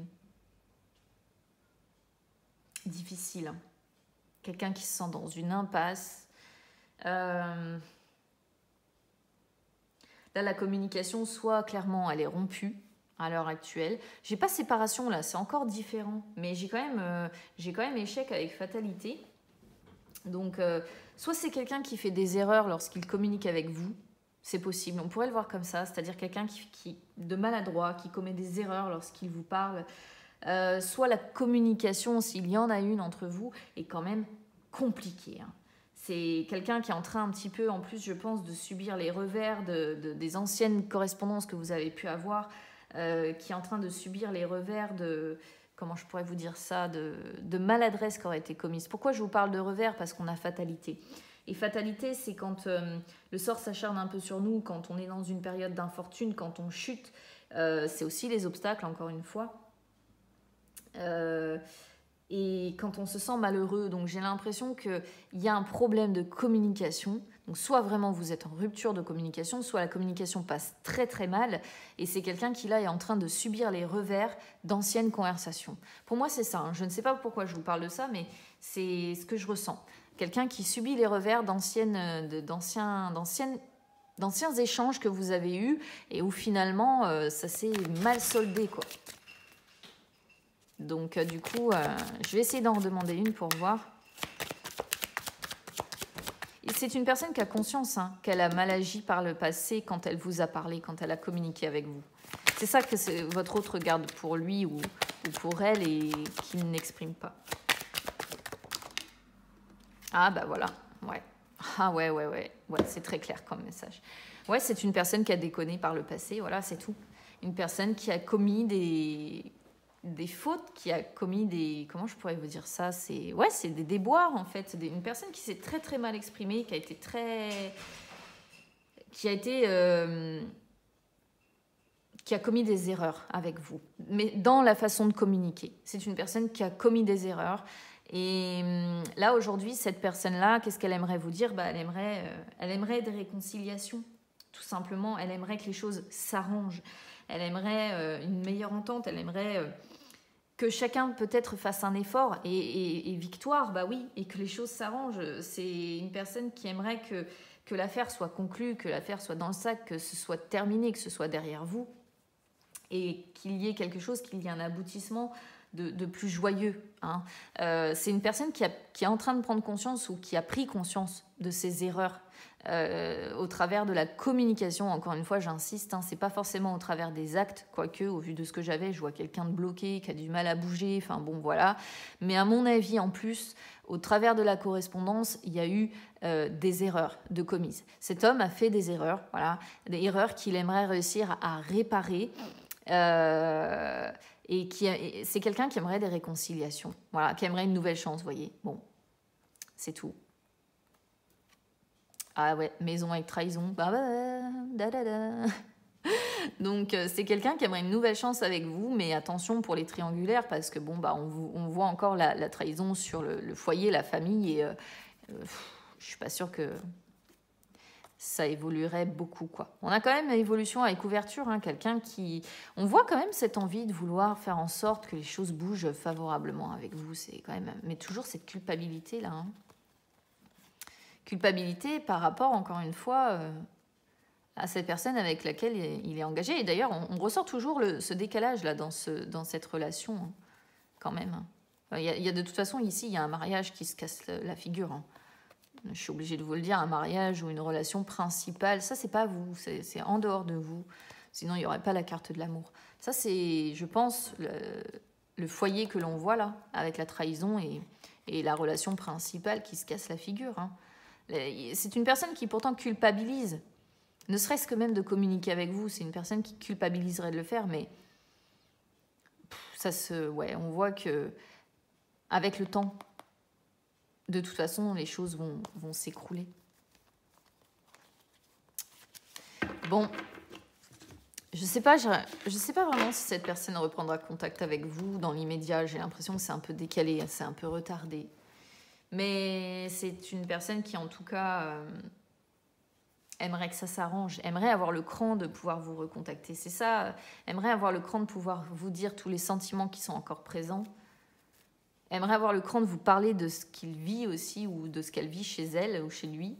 difficile. Hein. Quelqu'un qui se sent dans une impasse. Là, la communication, soit clairement, elle est rompue à l'heure actuelle. J'ai pas séparation là, c'est encore différent. Mais j'ai quand même échec avec fatalité. Donc, soit c'est quelqu'un qui fait des erreurs lorsqu'il communique avec vous. C'est possible, on pourrait le voir comme ça, c'est-à-dire quelqu'un qui de maladroit, qui commet des erreurs lorsqu'il vous parle. Soit la communication, s'il y en a une entre vous, est quand même compliquée. Hein. C'est quelqu'un qui est en train un petit peu, en plus, je pense, de subir les revers des anciennes correspondances que vous avez pu avoir, qui est en train de subir les revers de... Comment je pourrais vous dire ça, de maladresse qui aurait été commise. Pourquoi je vous parle de revers? Parce qu'on a fatalité. Et fatalité, c'est quand le sort s'acharne un peu sur nous, quand on est dans une période d'infortune, quand on chute. C'est aussi les obstacles, encore une fois. Et quand on se sent malheureux, donc j'ai l'impression qu'il y a un problème de communication. Donc soit vraiment vous êtes en rupture de communication, soit la communication passe très très mal. Et c'est quelqu'un qui là est en train de subir les revers d'anciennes conversations. Pour moi c'est ça, hein. Je ne sais pas pourquoi je vous parle de ça, mais c'est ce que je ressens. Quelqu'un qui subit les revers d'anciens échanges que vous avez eus et où finalement ça s'est mal soldé, quoi. Donc du coup, je vais essayer d'en redemander une pour voir. Et c'est une personne qui a conscience qu'elle a mal agi par le passé quand elle vous a parlé, quand elle a communiqué avec vous. C'est ça que votre autre garde pour lui ou pour elle et qu'il n'exprime pas. Ah bah voilà, ouais. Ah ouais, c'est très clair comme message. Ouais, c'est une personne qui a déconné par le passé, voilà, c'est tout. Une personne qui a commis des fautes, qui a commis des... Comment je pourrais vous dire ça? C'est des déboires, en fait. Une personne qui s'est très, très mal exprimée, qui a été très... qui a commis des erreurs avec vous, mais dans la façon de communiquer. C'est une personne qui a commis des erreurs. Et là, aujourd'hui, cette personne-là, qu'est-ce qu'elle aimerait vous dire? Elle aimerait des réconciliations, tout simplement. Elle aimerait que les choses s'arrangent. Elle aimerait une meilleure entente. Elle aimerait que chacun peut-être fasse un effort et victoire, oui, et que les choses s'arrangent. C'est une personne qui aimerait que l'affaire soit conclue, que l'affaire soit dans le sac, que ce soit terminé, que ce soit derrière vous. Et qu'il y ait quelque chose, qu'il y ait un aboutissement de plus joyeux. Hein. C'est une personne qui est en train de prendre conscience ou qui a pris conscience de ses erreurs au travers de la communication. Encore une fois, j'insiste, c'est pas forcément au travers des actes, quoique au vu de ce que j'avais, je vois quelqu'un de bloqué, qui a du mal à bouger, enfin bon voilà. Mais à mon avis, en plus, au travers de la correspondance, il y a eu des erreurs de commises. Cet homme a fait des erreurs, voilà, des erreurs qu'il aimerait réussir à réparer. Et c'est quelqu'un qui aimerait des réconciliations, voilà, qui aimerait une nouvelle chance, vous voyez. Bon, c'est tout. Ah ouais, maison avec trahison. Donc c'est quelqu'un qui aimerait une nouvelle chance avec vous, mais attention pour les triangulaires, parce que on voit encore la trahison sur le foyer, la famille, et je suis pas sûre que ça évoluerait beaucoup, quoi. On a quand même une évolution avec ouverture, quelqu'un qui... On voit quand même cette envie de vouloir faire en sorte que les choses bougent favorablement avec vous, c'est quand même... Mais toujours cette culpabilité-là. Culpabilité par rapport, encore une fois, à cette personne avec laquelle il est engagé. Et d'ailleurs, on ressort toujours ce décalage là dans cette relation, quand même. Il y a de toute façon, ici, il y a un mariage qui se casse la figure. Hein. Je suis obligée de vous le dire, un mariage ou une relation principale, ça, c'est pas vous, c'est en dehors de vous. Sinon, il n'y aurait pas la carte de l'amour. Ça, c'est, je pense, le foyer que l'on voit là, avec la trahison et la relation principale qui se casse la figure. Hein. C'est une personne qui pourtant culpabilise. Ne serait-ce que même de communiquer avec vous, c'est une personne qui culpabiliserait de le faire, mais ouais, on voit que avec le temps, de toute façon, les choses vont s'écrouler. Bon, je sais pas vraiment si cette personne reprendra contact avec vous dans l'immédiat. J'ai l'impression que c'est un peu décalé, c'est un peu retardé. Mais c'est une personne qui, en tout cas, aimerait que ça s'arrange, aimerait avoir le cran de pouvoir vous recontacter. C'est ça, aimerait avoir le cran de pouvoir vous dire tous les sentiments qui sont encore présents. Aimerait avoir le cran de vous parler de ce qu'il vit aussi ou de ce qu'elle vit chez elle ou chez lui.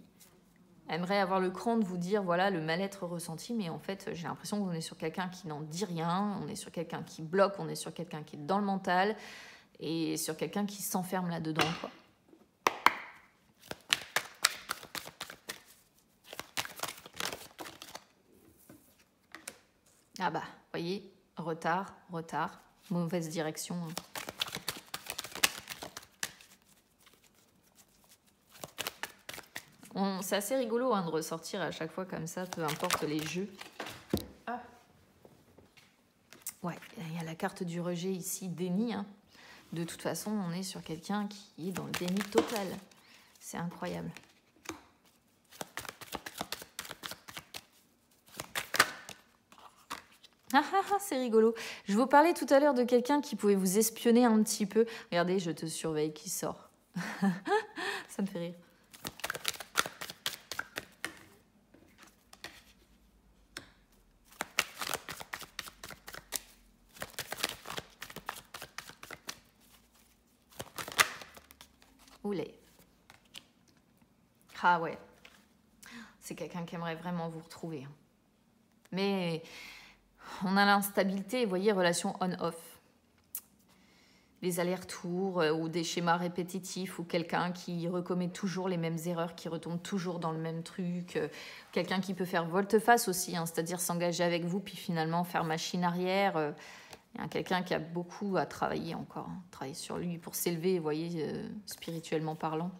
Aimerait avoir le cran de vous dire, voilà, le mal-être ressenti, mais en fait, j'ai l'impression qu'on est sur quelqu'un qui n'en dit rien, on est sur quelqu'un qui bloque, on est sur quelqu'un qui est dans le mental et sur quelqu'un qui s'enferme là-dedans, quoi. Ah bah, voyez, retard, mauvaise direction. Hein. C'est assez rigolo hein, de ressortir à chaque fois comme ça, peu importe les jeux. Ah. Ouais, il y a la carte du rejet ici, déni. Hein. De toute façon, on est sur quelqu'un qui est dans le déni total. C'est incroyable. C'est rigolo. Je vous parlais tout à l'heure de quelqu'un qui pouvait vous espionner un petit peu. Regardez, je te surveille qui sort. Ça me fait rire. Oulé. Ah ouais. C'est quelqu'un qui aimerait vraiment vous retrouver. Mais on a l'instabilité, vous voyez, relation on-off. Les allers-retours ou des schémas répétitifs ou quelqu'un qui recommet toujours les mêmes erreurs, qui retombe toujours dans le même truc. Quelqu'un qui peut faire volte-face aussi, hein, c'est-à-dire s'engager avec vous puis finalement faire machine arrière. Quelqu'un qui a beaucoup à travailler encore, hein, travailler sur lui pour s'élever, vous voyez, spirituellement parlant.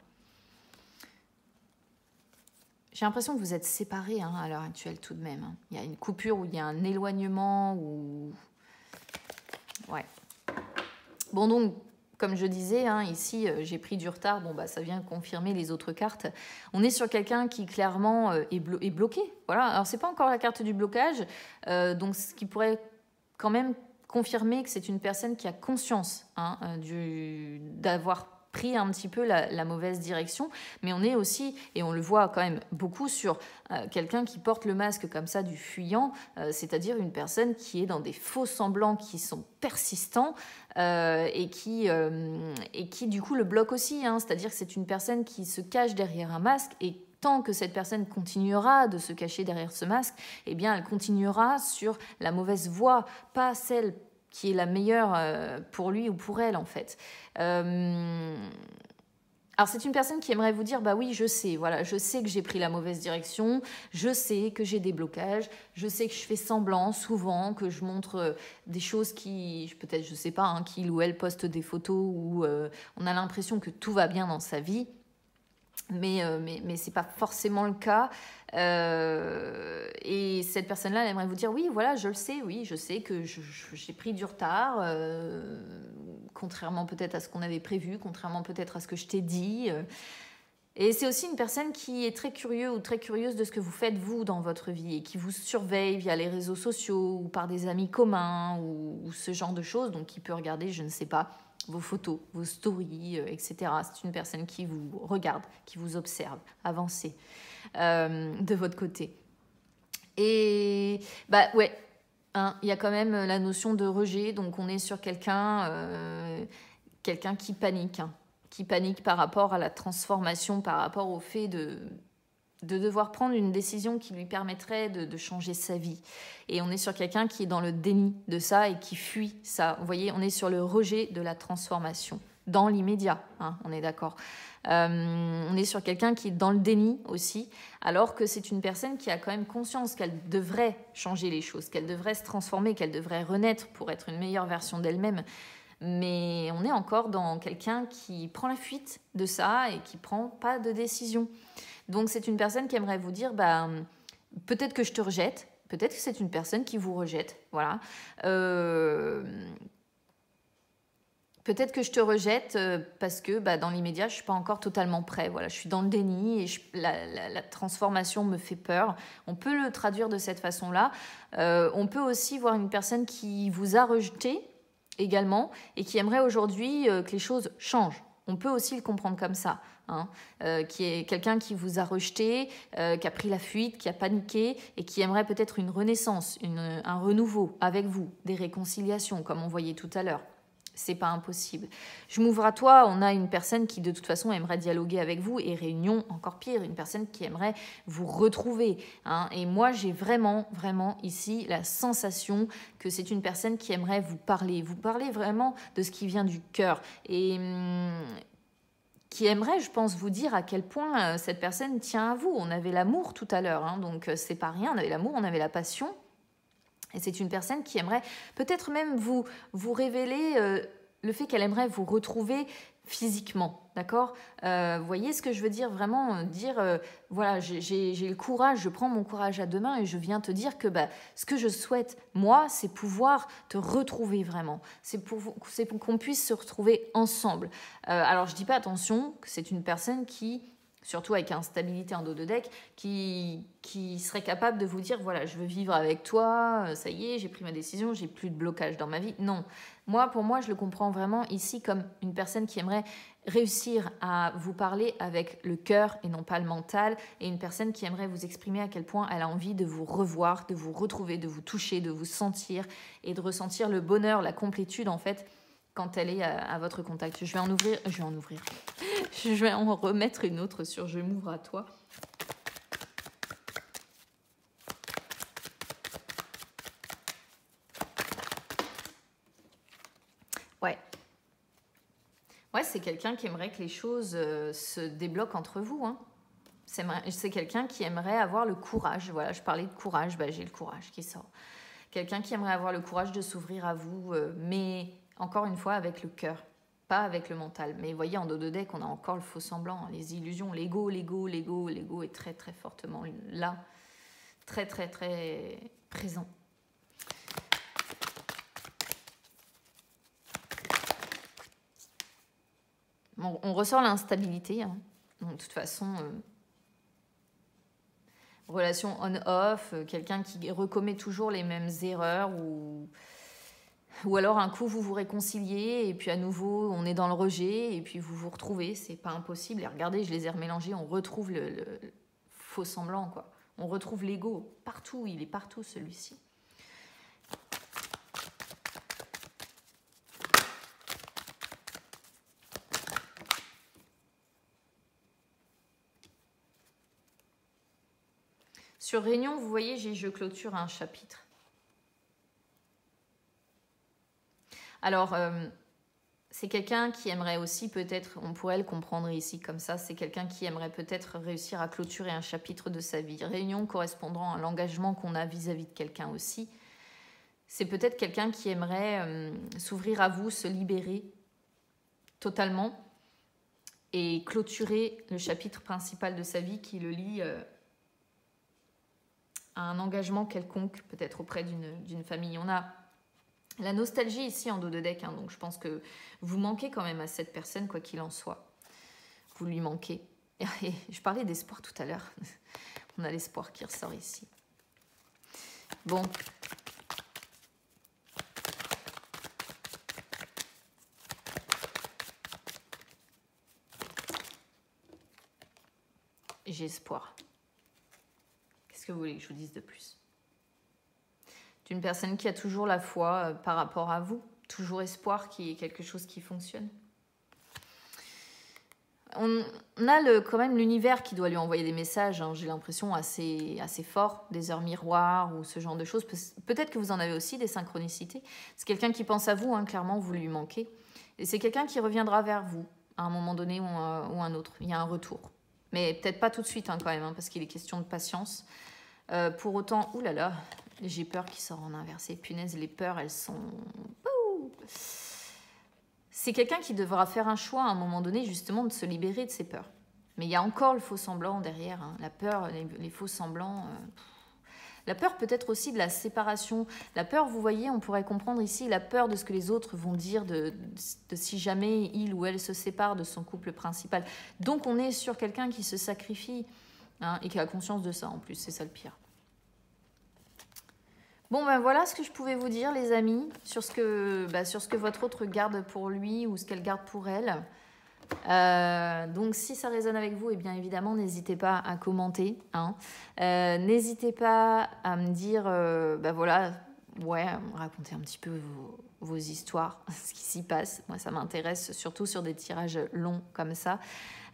J'ai l'impression que vous êtes séparés hein, à l'heure actuelle tout de même. Hein. Il y a une coupure ou il y a un éloignement ou... Ouais. Bon donc, comme je disais, hein, ici j'ai pris du retard, bon bah ça vient confirmer les autres cartes. On est sur quelqu'un qui clairement est bloqué. Voilà. Alors c'est pas encore la carte du blocage, donc ce qui pourrait quand même confirmer que c'est une personne qui a conscience hein, d'avoir pris un petit peu la mauvaise direction, mais on est aussi, et on le voit quand même beaucoup, sur quelqu'un qui porte le masque comme ça du fuyant, c'est-à-dire une personne qui est dans des faux semblants qui sont persistants et qui du coup le bloque aussi, hein, c'est-à-dire que c'est une personne qui se cache derrière un masque et tant que cette personne continuera de se cacher derrière ce masque, eh bien, elle continuera sur la mauvaise voie, pas celle qui est la meilleure pour lui ou pour elle, en fait. Alors, c'est une personne qui aimerait vous dire, bah oui, je sais, voilà, je sais que j'ai pris la mauvaise direction, je sais que j'ai des blocages, je sais que je fais semblant souvent, que je montre des choses qui, peut-être, je sais pas, hein, qu'il ou elle poste des photos où on a l'impression que tout va bien dans sa vie. Mais ce n'est pas forcément le cas. Et cette personne-là, elle aimerait vous dire, oui, voilà, je le sais, oui, je sais que j'ai pris du retard, contrairement peut-être à ce qu'on avait prévu, contrairement peut-être à ce que je t'ai dit. Et c'est aussi une personne qui est très curieux ou très curieuse de ce que vous faites, vous, dans votre vie, et qui vous surveille via les réseaux sociaux ou par des amis communs ou ce genre de choses, donc qui peut regarder, je ne sais pas, vos photos, vos stories, etc. C'est une personne qui vous regarde, qui vous observe, avancer de votre côté. Et bah ouais, hein, y a quand même la notion de rejet, donc on est sur quelqu'un qui panique, hein, qui panique par rapport à la transformation, par rapport au fait de devoir prendre une décision qui lui permettrait de changer sa vie. Et on est sur quelqu'un qui est dans le déni de ça et qui fuit ça. Vous voyez, on est sur le rejet de la transformation, dans l'immédiat, hein, on est d'accord. On est sur quelqu'un qui est dans le déni aussi, alors que c'est une personne qui a quand même conscience qu'elle devrait changer les choses, qu'elle devrait se transformer, qu'elle devrait renaître pour être une meilleure version d'elle-même. Mais on est encore dans quelqu'un qui prend la fuite de ça et qui ne prend pas de décision. Donc c'est une personne qui aimerait vous dire, peut-être que je te rejette, peut-être que c'est une personne qui vous rejette, voilà. Peut-être que je te rejette parce que dans l'immédiat, je ne suis pas encore totalement prêt. Voilà, je suis dans le déni et la transformation me fait peur. On peut le traduire de cette façon-là. On peut aussi voir une personne qui vous a rejeté également et qui aimerait aujourd'hui que les choses changent. On peut aussi le comprendre comme ça. Hein, qui est quelqu'un qui vous a rejeté, qui a pris la fuite, qui a paniqué et qui aimerait peut-être une renaissance, un renouveau avec vous, des réconciliations comme on voyait tout à l'heure. C'est pas impossible. Je m'ouvre à toi, on a une personne qui de toute façon aimerait dialoguer avec vous et réunion, encore pire, une personne qui aimerait vous retrouver. Hein. Et moi, j'ai vraiment ici la sensation que c'est une personne qui aimerait vous parler vraiment de ce qui vient du cœur et qui aimerait, je pense, vous dire à quel point cette personne tient à vous. On avait l'amour tout à l'heure, hein, donc c'est pas rien, on avait l'amour, on avait la passion. Et c'est une personne qui aimerait peut-être même vous révéler le fait qu'elle aimerait vous retrouver physiquement, d'accord ? Vous voyez ce que je veux dire ? Vraiment dire, voilà, j'ai le courage, je prends mon courage à deux mains et je viens te dire que ce que je souhaite, moi, c'est pouvoir te retrouver vraiment. C'est pour qu'on puisse se retrouver ensemble. Alors, je dis pas, attention, que c'est une personne qui... surtout avec instabilité en dos de deck, qui serait capable de vous dire, voilà, je veux vivre avec toi, ça y est, j'ai pris ma décision, j'ai plus de blocage dans ma vie. Non, pour moi, je le comprends vraiment ici comme une personne qui aimerait réussir à vous parler avec le cœur et non pas le mental, et une personne qui aimerait vous exprimer à quel point elle a envie de vous revoir, de vous retrouver, de vous toucher, de vous sentir, et de ressentir le bonheur, la complétude, en fait, quand elle est à votre contact. Je vais en ouvrir. Je vais en remettre une autre sur Je m'ouvre à toi. Ouais, c'est quelqu'un qui aimerait que les choses se débloquent entre vous. Hein. C'est quelqu'un qui aimerait avoir le courage. Voilà, je parlais de courage, j'ai le courage qui sort. Quelqu'un qui aimerait avoir le courage de s'ouvrir à vous, mais encore une fois avec le cœur. Pas avec le mental. Mais vous voyez, en dos de deck, on a encore le faux semblant, les illusions, l'ego est très très fortement là, très très très présent. Bon, on ressort l'instabilité. Hein. Donc, de toute façon, relation on-off, quelqu'un qui recommet toujours les mêmes erreurs ou alors un coup vous vous réconciliez et puis à nouveau on est dans le rejet et puis vous vous retrouvez, c'est pas impossible. Et regardez, je les ai remélangés, on retrouve le faux semblant, quoi. On retrouve l'ego partout, il est partout celui-ci. Sur Réunion, vous voyez, je clôture un chapitre. Alors, c'est quelqu'un qui aimerait aussi peut-être, on pourrait le comprendre ici comme ça, c'est quelqu'un qui aimerait peut-être réussir à clôturer un chapitre de sa vie. Réunion correspondant à l'engagement qu'on a vis-à-vis de quelqu'un aussi. C'est peut-être quelqu'un qui aimerait s'ouvrir à vous, se libérer totalement et clôturer le chapitre principal de sa vie qui le lie à un engagement quelconque, peut-être auprès d'une famille. On a la nostalgie ici en dos de deck, hein, donc je pense que vous manquez quand même à cette personne, quoi qu'il en soit. Vous lui manquez. Et je parlais d'espoir tout à l'heure. On a l'espoir qui ressort ici. Bon. J'ai espoir. Qu'est-ce que vous voulez que je vous dise de plus ? D'une personne qui a toujours la foi par rapport à vous, toujours espoir qu'il y ait quelque chose qui fonctionne. On a quand même l'univers qui doit lui envoyer des messages, hein, j'ai l'impression, assez forts, des heures miroirs ou ce genre de choses. Peut-être que vous en avez aussi, des synchronicités. C'est quelqu'un qui pense à vous, hein, clairement, vous lui manquez. Et c'est quelqu'un qui reviendra vers vous à un moment donné ou un autre. Il y a un retour. Mais peut-être pas tout de suite quand même, parce qu'il est question de patience. Pour autant, oulala, j'ai peur qu'il sort en inversé. Punaise, les peurs, elles sont... Ouh. C'est quelqu'un qui devra faire un choix à un moment donné, justement, de se libérer de ses peurs. Mais il y a encore le faux semblant derrière. La peur, les faux semblants... La peur peut être aussi de la séparation. La peur, vous voyez, on pourrait comprendre ici la peur de ce que les autres vont dire de si jamais il ou elle se sépare de son couple principal. Donc on est sur quelqu'un qui se sacrifie et qui a conscience de ça en plus, c'est ça le pire. Bon ben voilà ce que je pouvais vous dire les amis, sur ce que votre autre garde pour lui ou ce qu'elle garde pour elle. Donc si ça résonne avec vous, et bien évidemment n'hésitez pas à commenter, n'hésitez pas à me dire voilà, racontez un petit peu vos histoires, ce qui s'y passe. Moi ça m'intéresse surtout sur des tirages longs comme ça.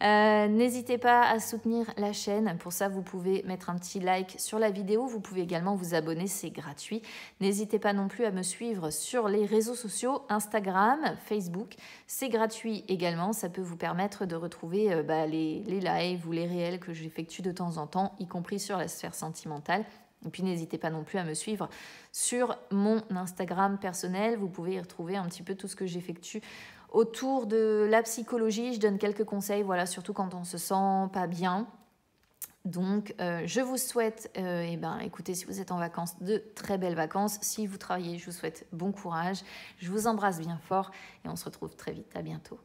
N'hésitez pas à soutenir la chaîne. Pour ça, vous pouvez mettre un petit like sur la vidéo. Vous pouvez également vous abonner, c'est gratuit. N'hésitez pas non plus à me suivre sur les réseaux sociaux, Instagram, Facebook. C'est gratuit également. Ça peut vous permettre de retrouver les lives ou les réels que j'effectue de temps en temps, y compris sur la sphère sentimentale. Et puis n'hésitez pas non plus à me suivre sur mon Instagram personnel. Vous pouvez y retrouver un petit peu tout ce que j'effectue autour de la psychologie. Je donne quelques conseils, voilà, surtout quand on se sent pas bien. Donc, je vous souhaite, écoutez, si vous êtes en vacances, de très belles vacances. Si vous travaillez, je vous souhaite bon courage. Je vous embrasse bien fort et on se retrouve très vite. À bientôt.